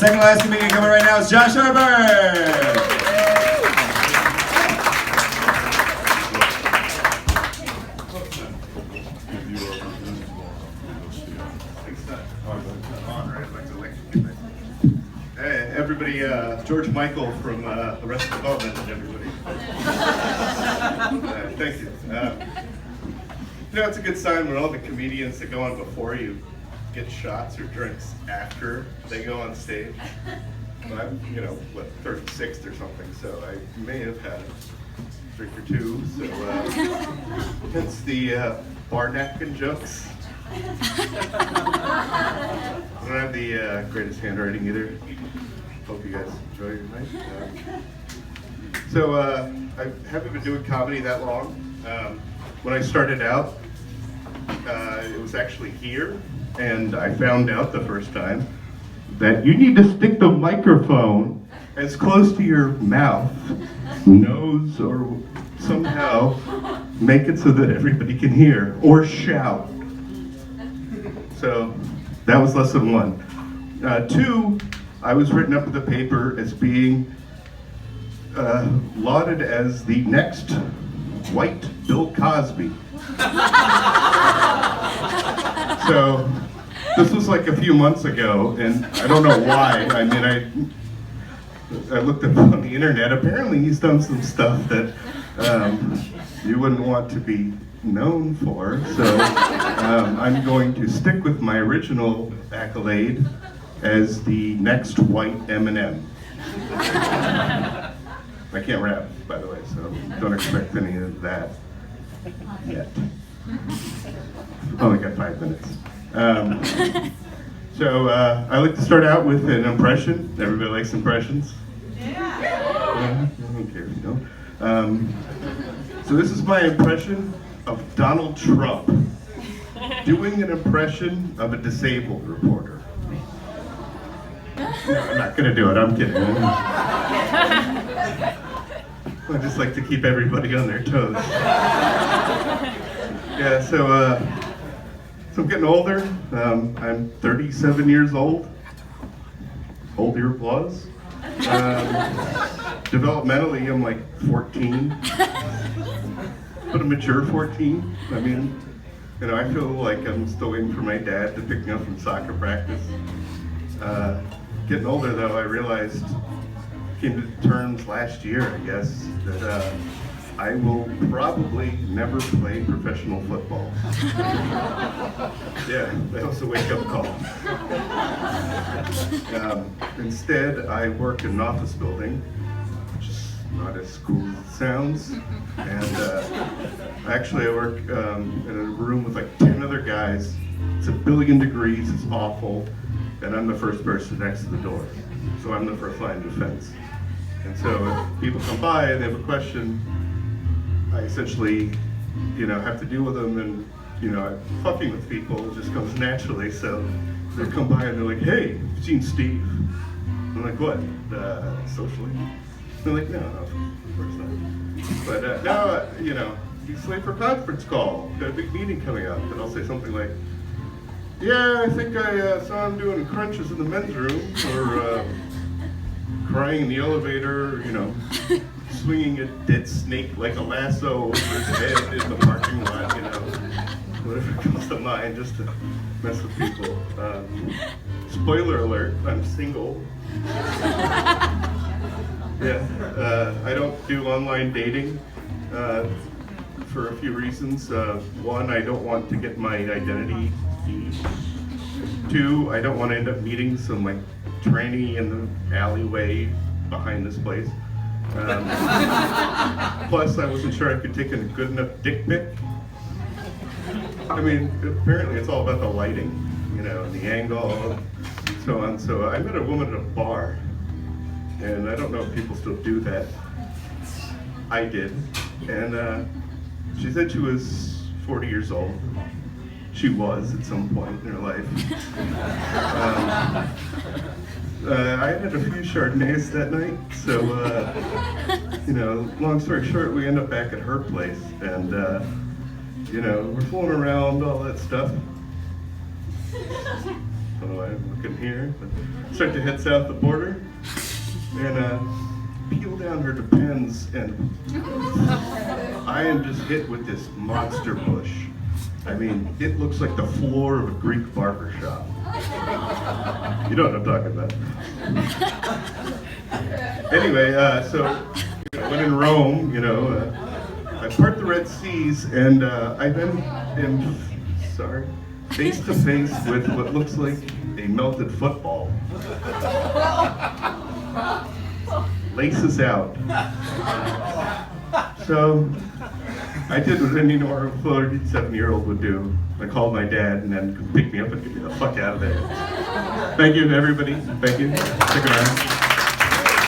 second last comedian coming right now is Josh Herbert. Hey, everybody, George Michael from Arrested Development, everybody. Thank you. You know, it's a good sign when all the comedians that go on before you get shots or drinks after they go on stage. Well, I'm, 36th or something, so I may have had a drink or two, so hence the bar napkin jokes. I don't have the greatest handwriting either. Hope you guys enjoy your night. So I haven't been doing comedy that long. When I started out, it was actually here, and I found out the first time that you need to stick the microphone as close to your mouth, nose, or somehow make it so that everybody can hear, or shout. So that was lesson 1. 2, I was written up in the paper as being lauded as the next white Bill Cosby. So this was like a few months ago, and I don't know why. I mean, I looked up on the internet. Apparently he's done some stuff that you wouldn't want to be known for. So I'm going to stick with my original accolade as the next white Eminem. I can't rap, by the way, so don't expect any of that yet. Only got 5 minutes. So I like to start out with an impression. Everybody likes impressions? Yeah. I don't care if you don't. So this is my impression of Donald Trump doing an impression of a disabled reporter. No, I'm not going to do it. I'm kidding. I just like to keep everybody on their toes. Yeah, so I'm getting older. I'm 37 years old. Hold your applause. Developmentally, I'm like 14. But a mature 14. I mean, I feel like I'm still waiting for my dad to pick me up from soccer practice. Getting older, though, I realized, came to terms last year, I guess, that I will probably never play professional football. Yeah, that was a wake-up call. Instead, I work in an office building, which is not as cool as it sounds. And actually, I work in a room with like 10 other guys. It's 1 billion degrees, it's awful, and I'm the first person next to the door. So I'm the first line of defense. And so if people come by and they have a question, I essentially, have to deal with them, and, fucking with people just comes naturally. So they'll come by and they're like, "Hey, you seen Steve?" I'm like, "What? Socially?" They're like, "No, of course not." But now, he's late for a conference call. Got a big meeting coming up, and I'll say something like, "Yeah, I think I saw him doing crunches in the men's room, or crying in the elevator, swinging a dead snake like a lasso over his head in the parking lot, whatever comes to mind, just to mess with people." Spoiler alert, I'm single. Yeah, I don't do online dating for a few reasons. One, I don't want to get my identity thieved. 2, I don't want to end up meeting some tranny in the alleyway behind this place. Plus, I wasn't sure I could take a good enough dick pic. I mean, apparently it's all about the lighting, and the angle, and so on. So I met a woman at a bar, and I don't know if people still do that. I did, and she said she was 40 years old. She was at some point in her life. I had a few Chardonnays that night, so, long story short, we end up back at her place, and, we're fooling around, all that stuff. don't know why I'm looking here. But start to head south the border and peel down her Depends, and I am just hit with this monster bush. I mean, it looks like the floor of a Greek barber shop. You know what I'm talking about. Anyway, so when in Rome, I part the Red Seas, and I then am face to face with what looks like a melted football. Laces out. So I did what any normal 37-year-old would do. I called my dad and then come pick me up and get me the fuck out of there. Thank you, everybody. Thank you. Stick around.